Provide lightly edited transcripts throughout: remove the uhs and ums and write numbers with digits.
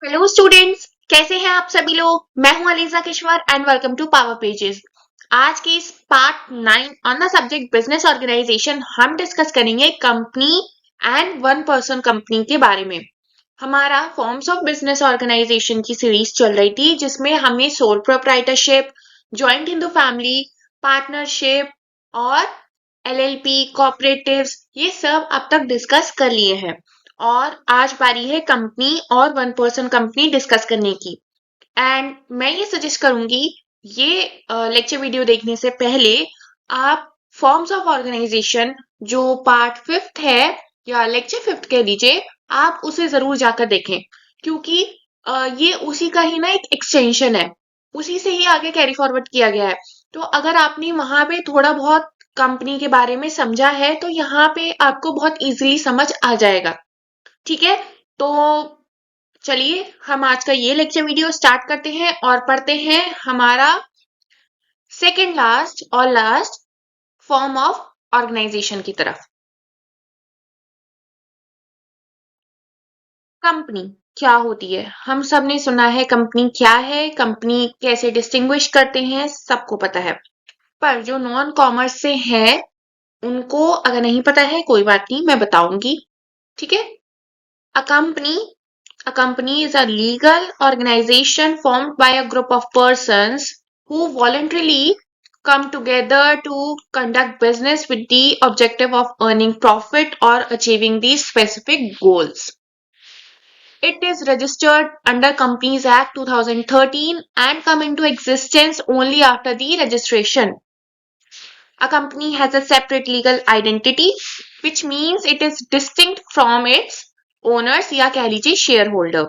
Hello students, कैसे हैं आप सभी लोग। मैं हूं Aliza Kishwar and welcome to power pages. आज के इस part 9 on the subject business organization हम डिस्कस करेंगे company and one person company के बारे में। हमारा फॉर्म्स ऑफ बिजनेस ऑर्गेनाइजेशन की सीरीज चल रही थी जिसमें हमने sole proprietorship, joint in the family, partnership और एलएलपी, कॉपरेटिव्स ये सब अब तक डिस्कस कर लिए हैं। और आज बारी है कंपनी और वन पर्सन कंपनी डिस्कस करने की। एंड मैं ये सजेस्ट करूंगी ये लेक्चर वीडियो देखने से पहले आप फॉर्म्स ऑफ ऑर्गेनाइजेशन जो पार्ट 5th है या लेक्चर 5th कह लीजिए, आप उसे जरूर जाकर देखें क्योंकि ये उसी का ही ना एक एक्सटेंशन है, उसी से ही आगे कैरी फॉरवर्ड किया गया है। तो अगर आपने वहां पे थोड़ा बहुत कंपनी के बारे में समझा है तो यहाँ पे आपको बहुत इजीली समझ आ जाएगा। ठीक है, तो चलिए हम आज का ये लेक्चर वीडियो स्टार्ट करते हैं और पढ़ते हैं हमारा सेकंड लास्ट और लास्ट फॉर्म ऑफ ऑर्गेनाइजेशन की तरफ। कंपनी क्या होती है, हम सब ने सुना है कंपनी क्या है, कंपनी कैसे डिस्टिंग्विश करते हैं, सबको पता है। पर जो नॉन कॉमर्स से है उनको अगर नहीं पता है कोई बात नहीं, मैं बताऊंगी। ठीक है। A company A company is a legal organization formed by a group of persons who voluntarily come together to conduct business with the objective of earning profit or achieving these specific goals. It is registered under Companies Act 2013 and come into existence only after the registration. A company has a separate legal identity, which means it is distinct from its owners या कह लीजिए shareholder.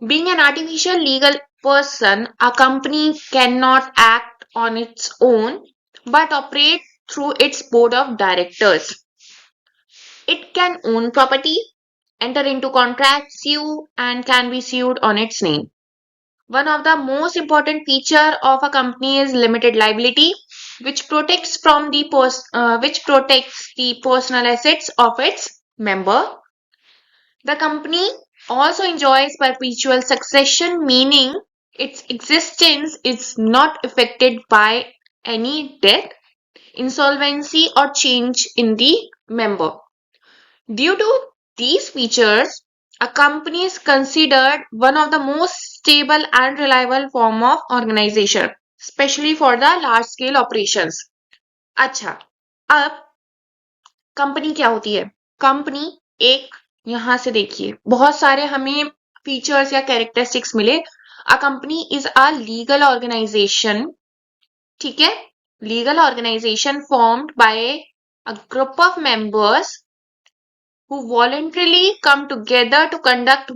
Being an artificial legal person, a company cannot act on its own but operate through its board of directors. It can own property, enter into contracts, sue, and can be sued on its name. One of the most important feature of a company is limited liability, which protects the personal assets of its member. The company also enjoys perpetual succession, meaning its existence is not affected by any death, insolvency, or change in the member. Due to these features, a company is considered one of the most stable and reliable form of organization, especially for the large scale operations. अच्छा, अब company क्या होती है। Company एक, यहां से देखिए बहुत सारे हमें फीचर्स या कैरेक्टरिस्टिक्स मिले। A company is a legal organization. ठीक है, legal organization formed by a group of members who voluntarily come together to conduct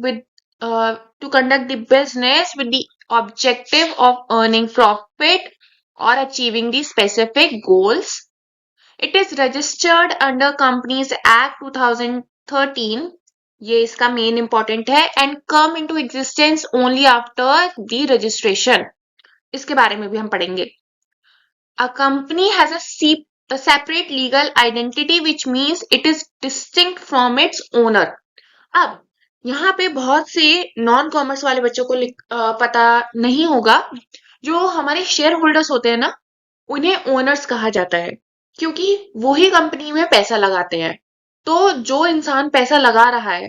the business with the objective of earning profit or achieving the specific goals. It is registered under Companies Act 2013. ये इसका main important है and come into existence only after the registration. इसके बारे में भी हम पढ़ेंगे। A company has a separate legal identity which means it is distinct from its owner. अब यहाँ पे बहुत से नॉन कॉमर्स वाले बच्चों को पता नहीं होगा। जो हमारे शेयर होल्डर्स होते हैं ना, उन्हें ओनर्स कहा जाता है क्योंकि वो ही कंपनी में पैसा लगाते हैं। तो जो इंसान पैसा लगा रहा है,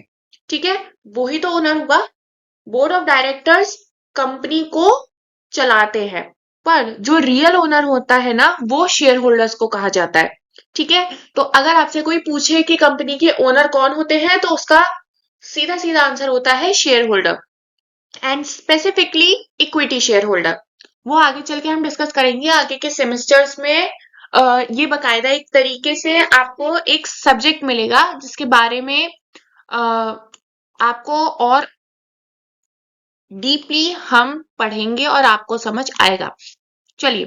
ठीक है, वो ही तो ओनर होगा। बोर्ड ऑफ डायरेक्टर्स कंपनी को चलाते हैं, पर जो रियल ओनर होता है ना वो शेयर होल्डर्स को कहा जाता है। ठीक है, तो अगर आपसे कोई पूछे कि कंपनी के ओनर कौन होते हैं तो उसका सीधा सीधा आंसर होता है share holder and specifically equity share holder. वो आगे चल के हम डिस्कस करेंगे आगे के सेमेस्टर्स में। ये बकायदा एक तरीके से आपको एक सब्जेक्ट मिलेगा जिसके बारे में आपको और डीपली हम पढ़ेंगे और आपको समझ आएगा। चलिए,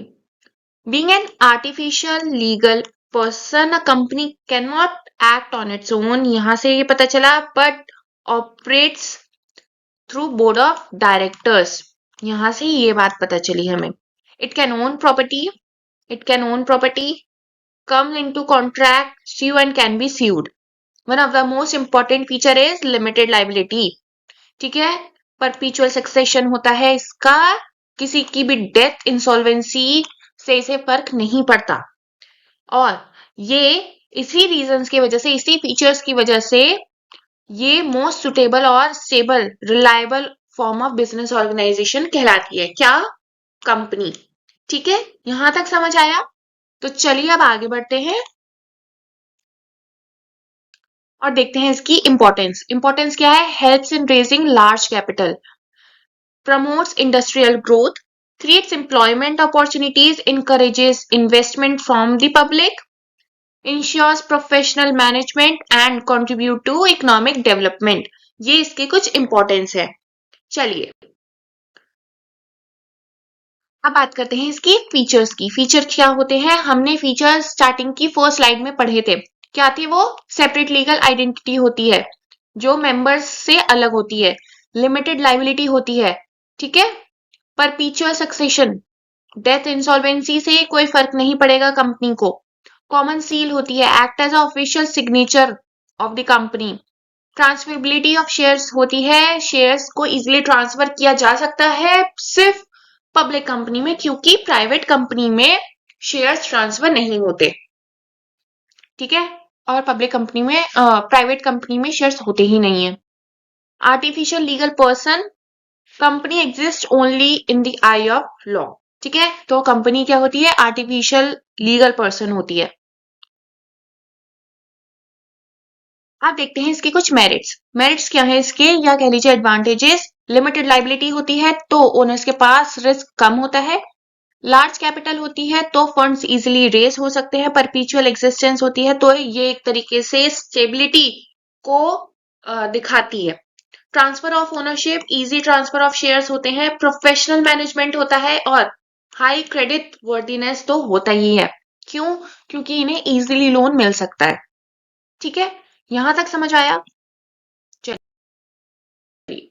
being an artificial legal person, a company can not act on its own, यहां से ये पता चला, but operates through board of directors. यहां से ये बात पता चली हमें। It can own property, it can own property, come into contract, sue and can be sued. One of the most important feature is limited liability. ठीक है। परपीचुअल succession होता है इसका, किसी की भी डेथ, इंसॉल्वेंसी से इसे फर्क नहीं पड़ता। और ये इसी रीजंस की वजह से, इसी फीचर्स की वजह से ये मोस्ट सुटेबल और stable reliable form of business organization कहलाती है। क्या? कंपनी। ठीक है, यहां तक समझ आया? तो चलिए अब आगे बढ़ते हैं और देखते हैं इसकी इंपॉर्टेंस। इंपॉर्टेंस क्या है? Helps in raising large capital, promotes industrial growth, creates employment opportunities, encourages investment from the public, ensures professional management and contribute to economic development। ये इसके कुछ इंपॉर्टेंस है। चलिए अब बात करते हैं इसकी फीचर्स की। फीचर क्या होते हैं? हमने फीचर्स स्टार्टिंग की फर्स्ट स्लाइड में पढ़े थे। क्या थी वो? सेपरेट लीगल आइडेंटिटी होती है जो मेंबर्स से अलग होती है, लिमिटेड लाइबिलिटी होती है, ठीक है, परपीचुअल सक्सेशन, डेथ इंसॉल्वेंसी से कोई फर्क नहीं पड़ेगा कंपनी को, कॉमन सील होती है, act as official signature of the company, transferability of shares होती है, शेयर्स को इजीली ट्रांसफर किया जा सकता है सिर्फ पब्लिक कंपनी में, क्योंकि प्राइवेट कंपनी में शेयर्स ट्रांसफर नहीं होते, ठीक है, और पब्लिक कंपनी में, प्राइवेट कंपनी में शेयर्स होते ही नहीं है। Artificial legal person, company exist only in the I of law, ठीक है, तो कंपनी क्या होती है? आर्टिफिशियल लीगल पर्सन होती है। आप देखते हैं इसके कुछ मेरिट्स। मेरिट्स क्या है इसके, या कह लीजिए एडवांटेजेस? लिमिटेड लाइबिलिटी होती है तो ओनर्स के पास रिस्क कम होता है, लार्ज कैपिटल होती है तो फंड्स इजीली रेज हो सकते हैं, परपीचुअल एग्जिस्टेंस होती है तो ये एक तरीके से स्टेबिलिटी को दिखाती है, transfer of ownership, easy transfer of shares होते हैं, प्रोफेशनल मैनेजमेंट होता है और हाई क्रेडिट वर्दीनेस तो होता ही है। क्यों? क्योंकि इन्हें इजीली लोन मिल सकता है। ठीक है, यहां तक समझ आया? चलिए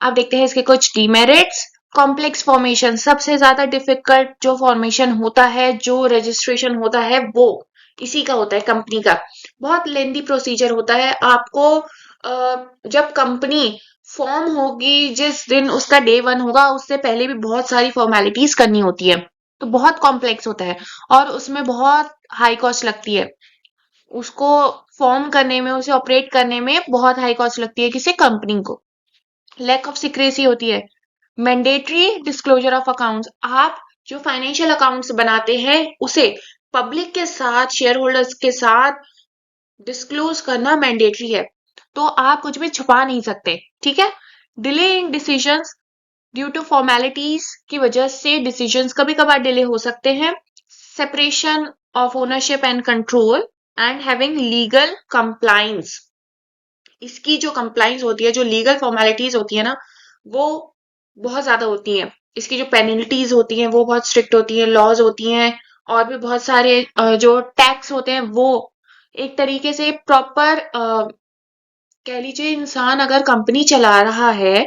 अब देखते हैं इसके कुछ डीमेरिट्स। कॉम्प्लेक्स फॉर्मेशन, सबसे ज्यादा डिफिकल्ट जो फॉर्मेशन होता है, जो रजिस्ट्रेशन होता है, वो इसी का होता है, कंपनी का। बहुत लेंदी प्रोसीजर होता है। आपको जब कंपनी फॉर्म होगी, जिस दिन उसका डे 1 होगा, उससे पहले भी बहुत सारी फॉर्मेलिटीज करनी होती है, तो बहुत कॉम्प्लेक्स होता है और उसमें बहुत हाई कॉस्ट लगती है। उसको फॉर्म करने में, उसे ऑपरेट करने में बहुत हाई कॉस्ट लगती है किसी कंपनी को। लैक ऑफ सिक्रेसी होती है, मैंडेटरी डिस्क्लोजर ऑफ अकाउंट्स, आप जो फाइनेंशियल अकाउंट्स बनाते हैं उसे पब्लिक के साथ, शेयर होल्डर्स के साथ डिस्क्लोज करना मैंडेटरी है, तो आप कुछ भी छुपा नहीं सकते, ठीक है। Delay in decisions, due to formalities की वजह से डिसीजंस कभी कभार डिले हो सकते हैं। Separation of ownership and control and having legal compliance, इसकी जो कंप्लायंस होती है, जो लीगल फॉर्मेलिटीज होती है ना, वो बहुत ज्यादा होती हैं। इसकी जो पेनल्टीज होती हैं वो बहुत स्ट्रिक्ट होती हैं, लॉज होती हैं, और भी बहुत सारे जो टैक्स होते हैं वो एक तरीके से प्रॉपर, कह लीजिए इंसान अगर कंपनी चला रहा है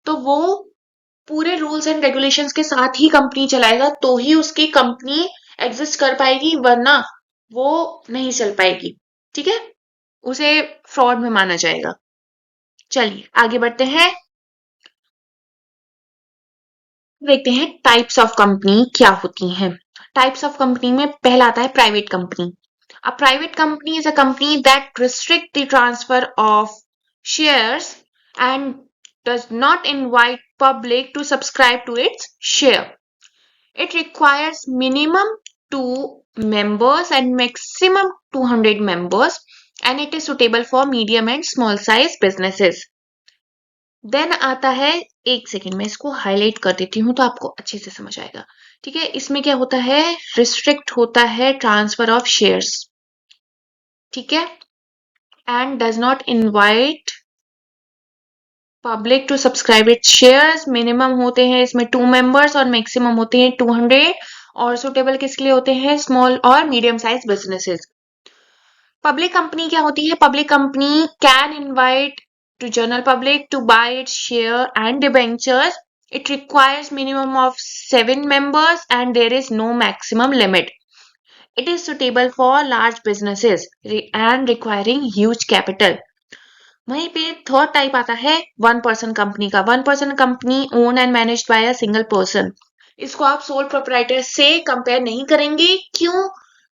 तो वो पूरे रूल्स एंड रेगुलेशंस के साथ ही कंपनी चलाएगा, तो ही उसकी कंपनी एग्जिस्ट कर पाएगी, वरना वो नहीं चल पाएगी, ठीक है, उसे फ्रॉड में माना जाएगा। चलिए आगे बढ़ते हैं, देखते हैं टाइप्स ऑफ कंपनी क्या होती हैं। टाइप्स ऑफ कंपनी में पहला आता है private company. A private company is a company that restrict the transfer of shares and does not invite public to subscribe to its share. It requires minimum 2 members and maximum 200 members, and it is suitable for medium and small size businesses. Then आता है, एक second में इसको highlight कर देती हूँ तो आपको अच्छे से समझ आएगा। ठीक है, इसमें क्या होता है? रिस्ट्रिक्ट होता है ट्रांसफर ऑफ शेयर्स, ठीक है, and does not invite public to subscribe it shares. Minimum होते हैं इसमें 2 members और मैक्सिमम होते हैं 200, और सुटेबल किसके लिए होते हैं? स्मॉल और medium size businesses. Public company क्या होती है? Public company can invite to general public to buy its share and debentures. It requires minimum of 7 members and there is no maximum limit. It is suitable for large businesses and requiring huge capital. वहीं पे third type आता है one person company का। One person company own and managed by a single person. इसको आप sole proprietor से compare नहीं करेंगे। क्यों?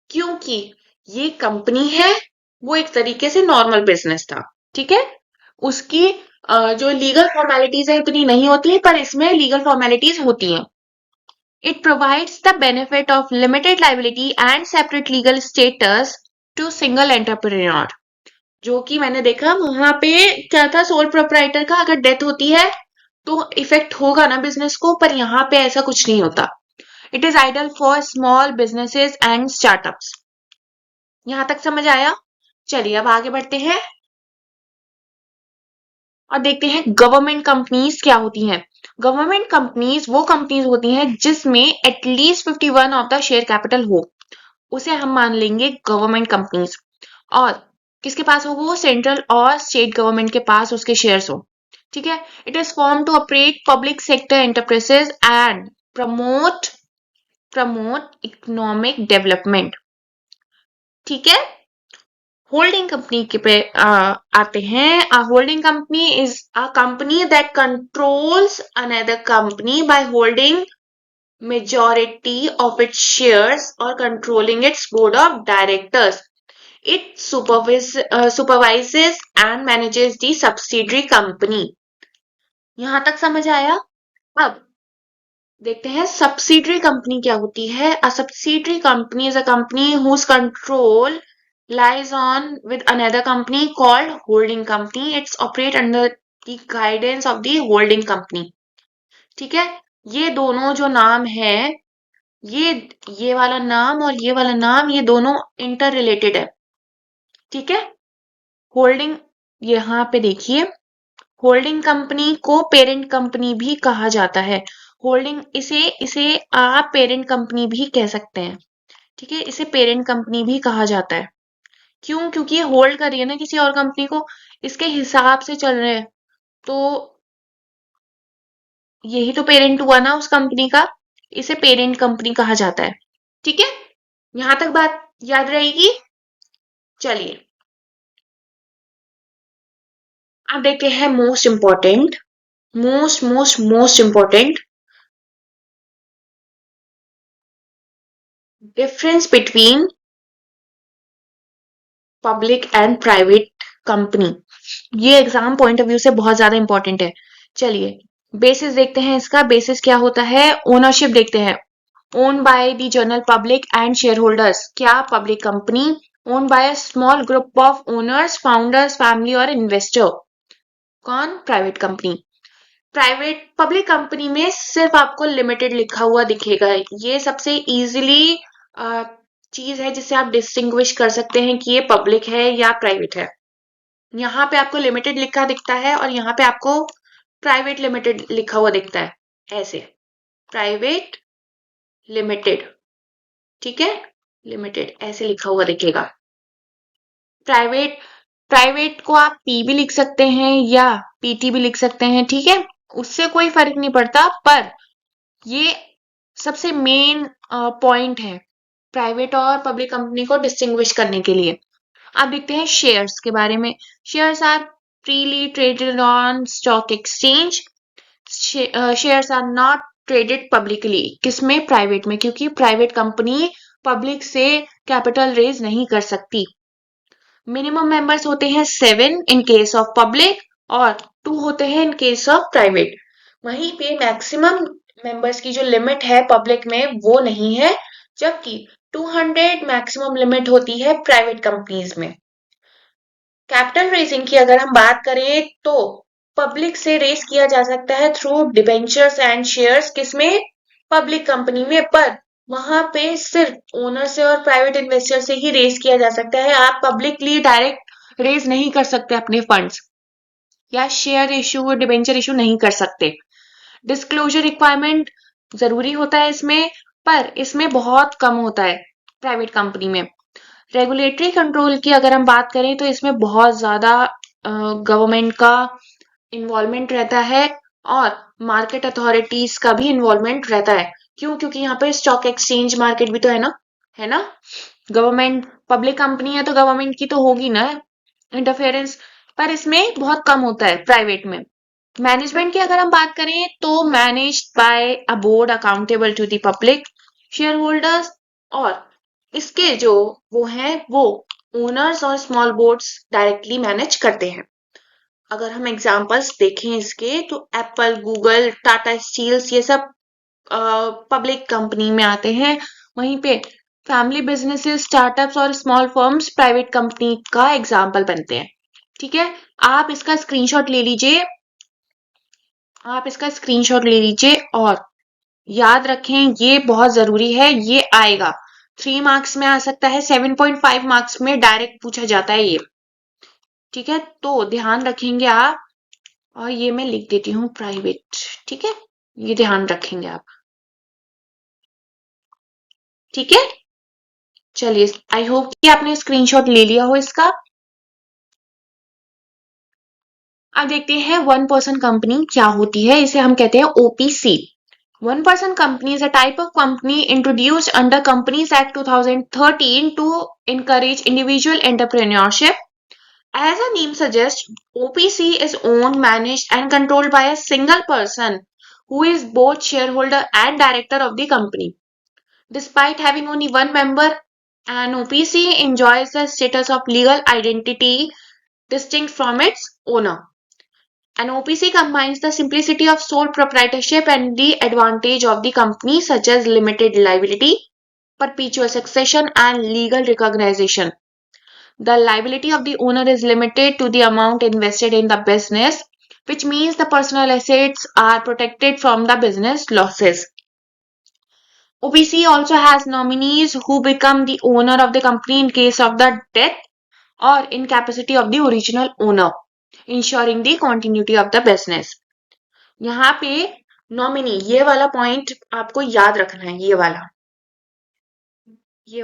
क्योंकि ये कंपनी है, वो एक तरीके से नॉर्मल बिजनेस था, ठीक है। उसकी जो लीगल फॉर्मेलिटीज है इतनी नहीं होती है, पर इसमें लीगल फॉर्मेलिटीज होती हैं। It provides the benefit of limited liability and separate legal status to single entrepreneur। जो कि मैंने देखा वहां पे क्या था, सोल प्रोप्राइटर का अगर डेथ होती है तो इफेक्ट होगा ना बिजनेस को, पर यहाँ पे ऐसा कुछ नहीं होता। It is ideal for small businesses and startups. यहां तक समझ आया? चलिए अब आगे बढ़ते हैं और देखते हैं गवर्नमेंट कंपनीज क्या होती हैं। गवर्नमेंट कंपनीज वो कंपनीज होती हैं जिसमें at least 51 of the share capital हो, उसे हम मान लेंगे गवर्नमेंट कंपनीज। और किसके पास हो? वो सेंट्रल और स्टेट गवर्नमेंट के पास उसके शेयर्स हो, ठीक है। It is form to operate public sector enterprises and promote promote economic development, ठीक है। होल्डिंग कंपनी के पे आते हैं। A holding company is a company that controls another company by holding majority of its shares or controlling its board of directors. It supervises and manages the subsidiary company। यहां तक समझ आया? अब देखते हैं सब्सिडरी कंपनी क्या होती है। A subsidiary company is a company whose control lies on with another company called holding company। It's operate under the guidance of the holding company, ठीक है। ये दोनों जो नाम है, ये ये वाला नाम और ये वाला नाम, ये दोनों इंटर रिलेटेड है, ठीक है। होल्डिंग, यहाँ पे देखिए, होल्डिंग कंपनी को पेरेंट कंपनी भी कहा जाता है। होल्डिंग इसे इसे आप पेरेंट कंपनी भी कह सकते हैं, ठीक है। इसे पेरेंट कंपनी भी कहा जाता है। क्यों? क्योंकि ये होल्ड कर रही है ना किसी और कंपनी को, इसके हिसाब से चल रहे हैं, तो यही तो पेरेंट हुआ ना उस कंपनी का। इसे पेरेंट कंपनी कहा जाता है, ठीक है। यहां तक बात याद रहेगी? चलिए अब देखते हैं most important, most important difference between public and private company. ये एग्जाम पॉइंट ऑफ व्यू से बहुत ज्यादा इंपॉर्टेंट है। चलिए बेसिस देखते हैं इसका। बेसिस क्या होता है? ओनरशिप देखते हैं। Own by the general public and share shareholders? Public company. Own by a small group of owners, founders, family और इन्वेस्टर। कौन? Private company. Private public company में सिर्फ आपको लिमिटेड लिखा हुआ दिखेगा। ये सबसे इजीली चीज है जिससे आप डिस्टिंग्विश कर सकते हैं कि ये पब्लिक है या प्राइवेट है। यहाँ पे आपको लिमिटेड लिखा दिखता है और यहाँ पे आपको प्राइवेट लिमिटेड लिखा हुआ दिखता है, ऐसे प्राइवेट लिमिटेड, ठीक है। लिमिटेड ऐसे लिखा हुआ दिखेगा। प्राइवेट प्राइवेट को आप पी भी लिख सकते हैं या पीटी भी लिख सकते हैं, ठीक है। उससे कोई फर्क नहीं पड़ता, पर ये सबसे मेन पॉइंट है प्राइवेट और पब्लिक कंपनी को डिस्टिंग्विश करने के लिए। अब देखते हैं शेयर्स के बारे में। Shares are freely traded on stock exchange. Shares are not traded publicly. किसमें? प्राइवेट में, क्योंकि प्राइवेट कंपनी पब्लिक से कैपिटल रेज नहीं कर सकती। मिनिमम मेंबर्स होते हैं 7 इन केस ऑफ पब्लिक और 2 होते हैं इन केस ऑफ प्राइवेट। वहीं पे मैक्सिमम मेंबर्स की जो लिमिट है पब्लिक में वो नहीं है, जबकि 200 मैक्सिमम लिमिट होती है प्राइवेट कंपनीज में। कैपिटल रेजिंग की अगर हम बात करें तो पब्लिक से रेस किया जा सकता है थ्रू डिबेंचर्स एंड शेयर्स। किसमें? पब्लिक कंपनी में। पर वहां पे सिर्फ ओनर से और प्राइवेट इन्वेस्टर से ही रेस किया जा सकता है। आप पब्लिकली डायरेक्ट रेस नहीं कर सकते अपने फंड्स, या शेयर इशू डिबेंचर इशू नहीं कर सकते। डिस्क्लोजर रिक्वायरमेंट जरूरी होता है इसमें, पर इसमें बहुत कम होता है प्राइवेट कंपनी में। रेगुलेटरी कंट्रोल की अगर हम बात करें तो इसमें बहुत ज्यादा गवर्नमेंट का इन्वॉल्वमेंट रहता है और मार्केट अथॉरिटीज का भी इन्वॉल्वमेंट रहता है। क्यों? क्योंकि यहाँ पे स्टॉक एक्सचेंज मार्केट भी तो है ना, है ना। गवर्नमेंट पब्लिक कंपनी है तो गवर्नमेंट की तो होगी ना इंटरफेरेंस। पर इसमें बहुत कम होता है प्राइवेट में। मैनेजमेंट की अगर हम बात करें तो managed by a board accountable to the public shareholders, और इसके जो वो हैं वो ओनर्स और स्मॉल बोर्ड्स डायरेक्टली मैनेज करते हैं। अगर हम एग्जांपल्स देखें इसके तो एप्पल, गूगल, टाटा स्टील्स ये सब पब्लिक कंपनी में आते हैं। वहीं पे फैमिली बिजनेसेस, स्टार्टअप्स और स्मॉल फर्म्स प्राइवेट कंपनी का एग्जाम्पल बनते हैं। ठीक है, आप इसका स्क्रीनशॉट ले लीजिए, और याद रखें ये बहुत जरूरी है, ये आएगा 3 मार्क्स में आ सकता है, 7.5 मार्क्स में डायरेक्ट पूछा जाता है ये। ठीक है, तो ध्यान रखेंगे आप, और ये मैं लिख देती हूँ प्राइवेट। ठीक है, ये ध्यान रखेंगे आप। ठीक है, चलिए, आई होप कि आपने स्क्रीनशॉट ले लिया हो इसका। अब देखते हैं वन पर्सन कंपनी क्या होती है, इसे हम कहते हैं OPC. One person company is a type of company introduced under Companies Act 2013 to encourage individual entrepreneurship. As the name suggests, OPC is owned, managed, and controlled by a single person who is both shareholder and director of the company. Despite having only one member, an OPC enjoys the status of legal identity distinct from its owner. An OPC combines the simplicity of sole proprietorship and the advantage of the company, such as limited liability, perpetual succession, and legal recognition. The liability of the owner is limited to the amount invested in the business, which means the personal assets are protected from the business losses. OPC also has nominees who become the owner of the company in case of the death or incapacity of the original owner, ensuring the continuity of the business. यहाँ पे nominee, ये वाला point आपको याद रखना है, ये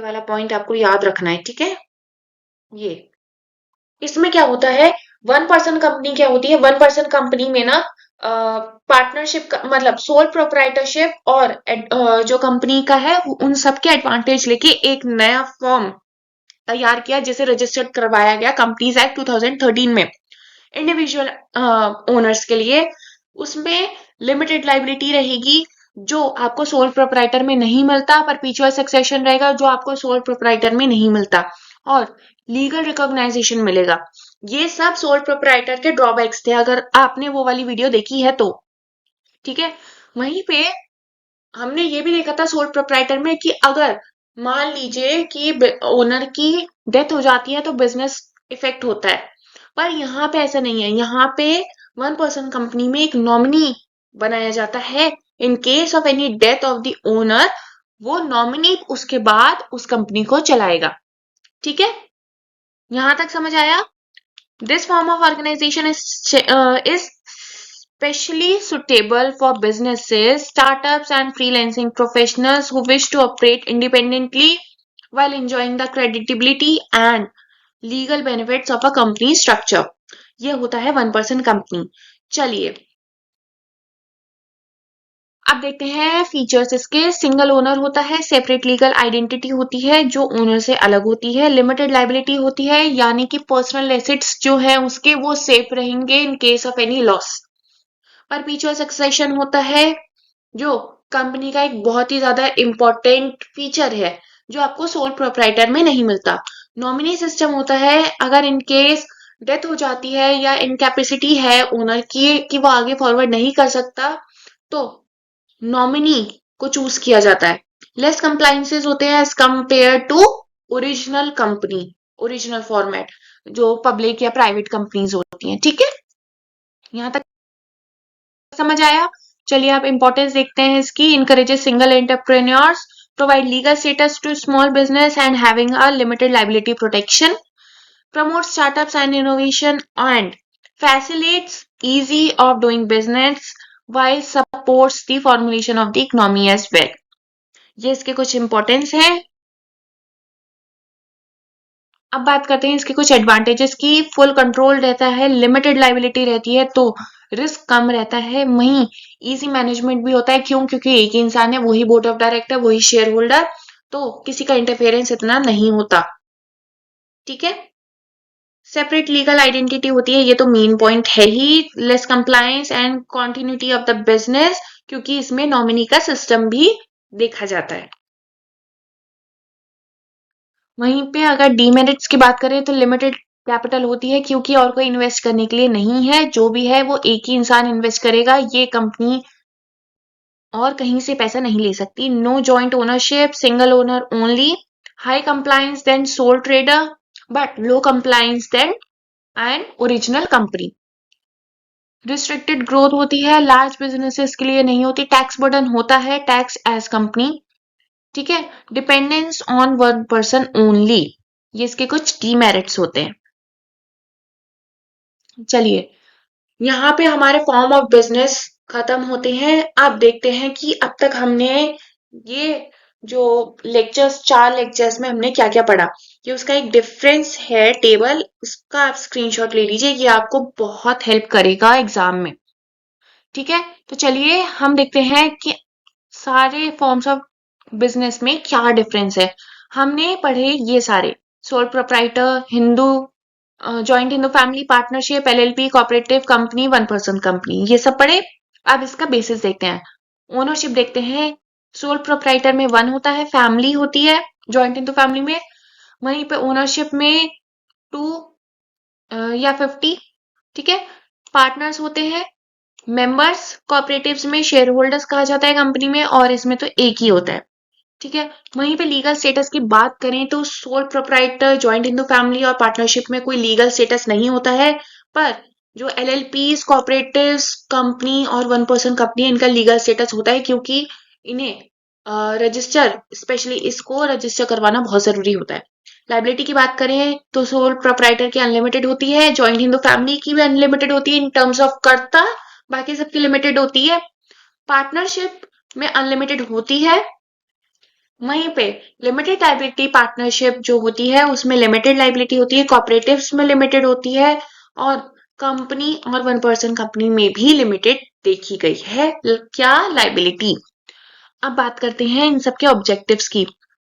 वाला पॉइंट आपको याद रखना है। ठीक है, ये इसमें क्या होता है, वन पर्सन कंपनी क्या होती है, वन पर्सन कंपनी में ना पार्टनरशिप मतलब सोल प्रोप्राइटरशिप और जो कंपनी का है उन सबके एडवांटेज लेके एक नया फॉर्म तैयार किया, जिसे रजिस्टर्ड करवाया गया कंपनीज एक्ट 2013 में इंडिविजुअल ओनर्स के लिए। उसमें लिमिटेड लाइबिलिटी रहेगी जो आपको सोल प्रोप्राइटर में नहीं मिलता, परपेचुअल सक्सेशन रहेगा जो आपको सोल प्रोप्राइटर में नहीं मिलता, और लीगल रिकॉग्नाइजेशन मिलेगा। ये सब सोल प्रोप्राइटर के ड्रॉबैक्स थे, अगर आपने वो वाली वीडियो देखी है तो। ठीक है, वहीं पे हमने ये भी देखा था सोल प्रोप्राइटर में कि अगर मान लीजिए कि ओनर की डेथ हो जाती है तो बिजनेस इफेक्ट होता है, पर यहाँ पे ऐसा नहीं है। यहाँ पे वन पर्सन कंपनी में एक नॉमिनी बनाया जाता है। In case of any death of the owner, वो नॉमिनी उसके बाद उस कंपनी को चलाएगा। ठीक है, यहां तक समझ आया? This form of organisation is specially suitable for businesses, startups, and freelancing professionals who wish to operate independently while enjoying the credibility and legal benefits of a company structure. ये होता है वन पर्सन कंपनी। चलिए, अब देखते हैं features इसके। Single owner होता है, सेपरेट लीगल आइडेंटिटी होती है जो ओनर से अलग होती है, लिमिटेड लाइबिलिटी होती है यानी कि पर्सनल एसेट्स जो है उसके वो सेफ रहेंगे in case of any loss. Perpetual succession होता है जो कंपनी का एक बहुत ही ज्यादा इंपॉर्टेंट फीचर है जो आपको सोल प्रोप्राइटर में नहीं मिलता। नॉमिनी सिस्टम होता है, अगर इन केस डेथ हो जाती है या इनकैपेसिटी है ओनर की कि वो आगे फॉरवर्ड नहीं कर सकता तो नॉमिनी को चूज किया जाता है। लेस कंप्लाइंसेस होते हैं as compare to original company, original format जो पब्लिक या प्राइवेट कंपनीज होती हैं। ठीक है, यहाँ तक समझ आया? चलिए, आप इंपॉर्टेंस देखते हैं इसकी। Encourages single entrepreneurs, provide legal status to small business and having a limited liability protection, promotes startups and innovation, and facilitates easy of doing business while supports the formulation of the economy as well. ये इसके कुछ importance हैं। अब बात करते हैं इसके कुछ एडवांटेजेस की। फुल कंट्रोल रहता है, लिमिटेड लाइबिलिटी रहती है तो रिस्क कम रहता है, वहीं इजी मैनेजमेंट भी होता है। क्यों? क्योंकि एक ही इंसान है, वही बोर्ड ऑफ डायरेक्टर, वही शेयर होल्डर, तो किसी का इंटरफेरेंस इतना नहीं होता। ठीक है, सेपरेट लीगल आइडेंटिटी होती है, ये तो मेन पॉइंट है ही। Less compliance and continuity of the business, क्योंकि इसमें नॉमिनी का सिस्टम भी देखा जाता है। वहीं पे अगर डीमेरिट्स की बात करें तो लिमिटेड कैपिटल होती है, क्योंकि और कोई इन्वेस्ट करने के लिए नहीं है, जो भी है वो एक ही इंसान इन्वेस्ट करेगा, ये कंपनी और कहीं से पैसा नहीं ले सकती। No joint ownership, single owner only. High compliance then sole trader, but low compliance then an original company. Restricted growth होती है, लार्ज बिजनेसेस के लिए नहीं होती। टैक्स बर्डन होता है, टैक्स एज कंपनी, ठीक है। Dependence on one person only, ये इसके कुछ डीमेरिट्स होते हैं। चलिए, यहाँ पे हमारे फॉर्म ऑफ बिजनेस खत्म होते हैं। अब देखते हैं कि अब तक हमने ये जो लेक्चर्स, 4 लेक्चर्स में हमने क्या क्या पढ़ा। ये उसका एक डिफरेंस है टेबल, उसका आप स्क्रीनशॉट ले लीजिए, ये आपको बहुत हेल्प करेगा एग्जाम में, ठीक है। तो चलिए हम देखते हैं कि सारे फॉर्म्स ऑफ बिजनेस में क्या डिफरेंस है। हमने पढ़े ये सारे, sole proprietor, Hindu, joint Hindu family, partnership, LLP, cooperative company, one person company, ये सब पढ़े। अब इसका बेसिस देखते हैं। ओनरशिप देखते हैं। सोल प्रोप्राइटर में 1 होता है, फैमिली होती है जॉइंट हिंदू फैमिली में। वहीं पे ओनरशिप में 2 या 50, ठीक है। पार्टनर्स होते हैं, मेंबर्स। कोऑपरेटिव्स में शेयर होल्डर्स कहा जाता है कंपनी में, और इसमें तो एक ही होता है, ठीक है। वहीं पे लीगल स्टेटस की बात करें तो sole proprietor, joint Hindu family और पार्टनरशिप में कोई लीगल स्टेटस नहीं होता है, पर जो एलएलपीज, कोऑपरेटिव्स, कंपनी और वन पर्सन कंपनी, इनका लीगल स्टेटस होता है, क्योंकि इन्हें रजिस्टर, स्पेशली इसको रजिस्टर करवाना बहुत जरूरी होता है। लाइबिलिटी की बात करें तो सोल प्रोप्राइटर की अनलिमिटेड होती है, जॉइंट हिंदू फैमिली की भी अनलिमिटेड होती है इन टर्म्स ऑफ कर्ता, बाकी सबकी लिमिटेड होती है। पार्टनरशिप में अनलिमिटेड होती है। वहीं पे लिमिटेड लाइबिलिटी पार्टनरशिप जो होती है उसमें लिमिटेड लाइबिलिटी होती है, कॉपरेटिव्स में लिमिटेड होती है, और कंपनी और वन पर्सन कंपनी में भी लिमिटेड देखी गई है क्या, लाइबिलिटी। अब बात करते हैं इन सबके ऑब्जेक्टिव्स की।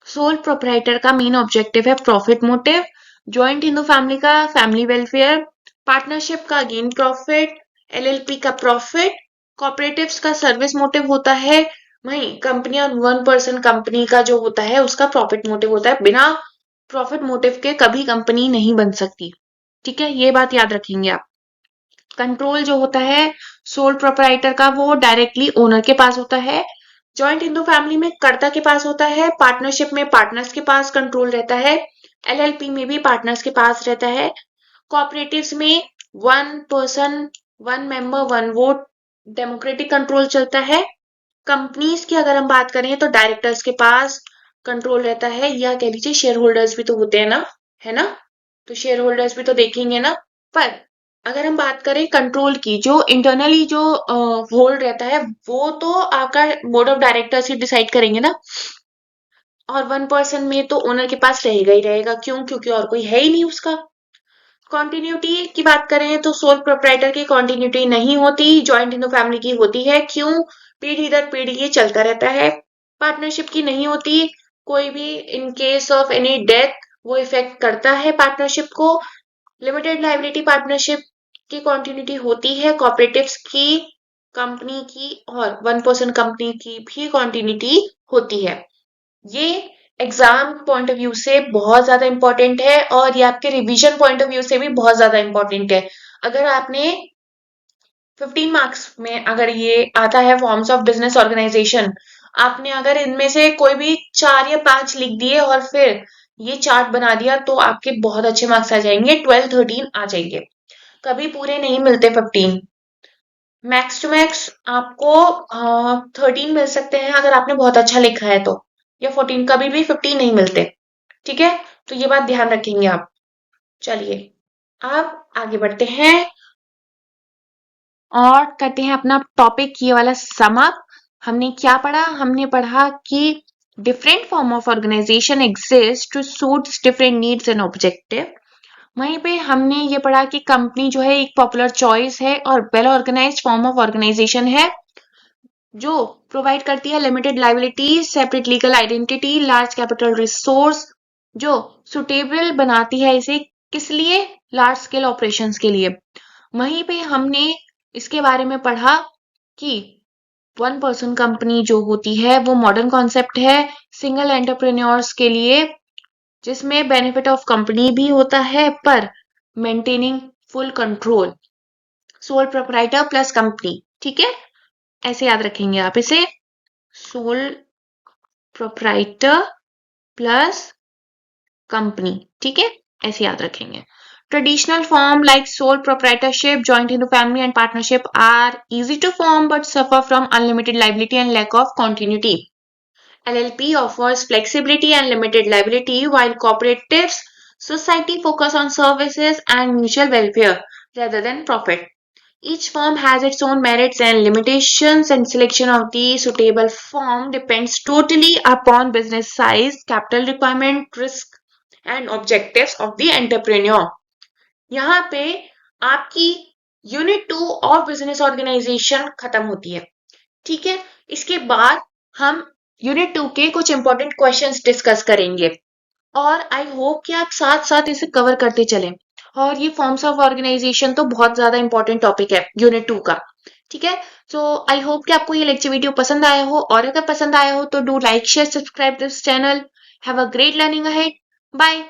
सोल प्रोप्राइटर का मेन ऑब्जेक्टिव है profit motive, joint Hindu family का फैमिली वेलफेयर, पार्टनरशिप का गेन प्रॉफिट, एलएलपी का प्रॉफिट, कॉपरेटिव्स का सर्विस मोटिव होता है। वहीं कंपनी और वन पर्सन कंपनी का जो होता है उसका प्रॉफिट मोटिव होता है। बिना प्रॉफिट मोटिव के कभी कंपनी नहीं बन सकती, ठीक है, ये बात याद रखेंगे आप। कंट्रोल जो होता है सोल प्रोप्राइटर का, वो डायरेक्टली ओनर के पास होता है। जॉइंट हिंदू फैमिली में कर्ता के पास होता है, पार्टनरशिप में पार्टनर्स के पास कंट्रोल रहता है, एलएलपी में भी पार्टनर्स के पास रहता है। कोऑपरेटिव्स में 1 person 1 member 1 vote democratic control चलता है। कंपनीज की अगर हम बात करें तो डायरेक्टर्स के पास कंट्रोल रहता है, या कह लीजिए शेयर होल्डर्स भी तो होते हैं ना, है ना, तो शेयर होल्डर्स भी तो देखेंगे ना। पर अगर हम बात करें कंट्रोल की, जो इंटरनली जो होल्ड रहता है वो तो आपका board of directors he decide करेंगे ना, और 1 पर्सन में तो ओनर के पास रहेगा ही रहेगा, क्यों, क्योंकि और कोई है ही नहीं उसका। कॉन्टिन्यूटी की बात करें तो सोल प्रोप्राइटर की कॉन्टिन्यूटी नहीं होती, जॉइंट हिंदू फैमिली की होती है, क्यों, पीढ़ी दर पीढ़ी ये चलता रहता है। पार्टनरशिप की नहीं होती, कोई भी in case of any death वो इफेक्ट करता है पार्टनरशिप को। लिमिटेड लाइबिलिटी पार्टनरशिप की कॉन्टिन्यूटी होती है, कॉपरेटिव्स की, कंपनी की और 1 पर्सन कंपनी की भी कॉन्टिन्यूटी होती है। ये एग्जाम पॉइंट ऑफ व्यू से बहुत ज्यादा इंपॉर्टेंट है, और ये आपके रिवीजन पॉइंट ऑफ व्यू से भी बहुत ज्यादा इंपॉर्टेंट है। अगर आपने 15 मार्क्स में अगर ये आता है फॉर्म्स ऑफ बिजनेस ऑर्गेनाइजेशन, आपने अगर इनमें से कोई भी 4 या 5 लिख दिए और फिर ये चार्ट बना दिया तो आपके बहुत अच्छे मार्क्स आ जाएंगे, 12 13 आ जाएंगे। कभी पूरे नहीं मिलते 15, मैक्स टू मैक्स आपको 13 मिल सकते हैं अगर आपने बहुत अच्छा लिखा है तो, या 14, कभी भी 15 नहीं मिलते, ठीक है। तो ये बात ध्यान रखेंगे आप। चलिए अब आगे बढ़ते हैं और करते हैं अपना टॉपिक ये वाला सम अप। हमने क्या पढ़ा, हमने पढ़ा कि different form of organisation exist to suit different needs and objective. वहीं पे हमने ये पढ़ा कि कंपनी जो है एक पॉपुलर चॉइस है और well organised form of organisation है, जो प्रोवाइड करती है limited liability, separate legal identity, large capital resource, जो सुटेबल बनाती है इसे किस लिए, लार्ज स्केल ऑपरेशंस के लिए। वहीं पे हमने इसके बारे में पढ़ा कि वन पर्सन कंपनी जो होती है वो मॉडर्न कॉन्सेप्ट है सिंगल एंटरप्रेन्योर्स के लिए, जिसमें बेनिफिट ऑफ कंपनी भी होता है पर maintaining full control, sole proprietor plus company. ठीक है, ऐसे याद रखेंगे आप इसे, सोल प्रोपराइटर प्लस कंपनी। ठीक है, ऐसे याद रखेंगे। Traditional form like sole proprietorship, joint into family and partnership are easy to form but suffer from unlimited liability and lack of continuity. LLP offers flexibility and limited liability while cooperatives society focus on services and mutual welfare rather than profit. Each firm has its own merits and limitations, and selection of the suitable firm depends totally upon business size, capital requirement, risk, and objectives of the entrepreneur. यहाँ पे आपकी unit 2 of business organisation खत्म होती है। ठीक है, इसके बाद हम यूनिट 2 के कुछ इंपॉर्टेंट क्वेश्चंस डिस्कस करेंगे और आई होप कि आप साथ साथ इसे कवर करते चलें। और ये फॉर्म्स ऑफ ऑर्गेनाइजेशन तो बहुत ज्यादा इंपॉर्टेंट टॉपिक है यूनिट 2 का। ठीक है, सो आई होप कि आपको ये लेक्चर वीडियो पसंद आया हो, और अगर पसंद आया हो तो do like share subscribe this channel. Have a great learning ahead. Bye.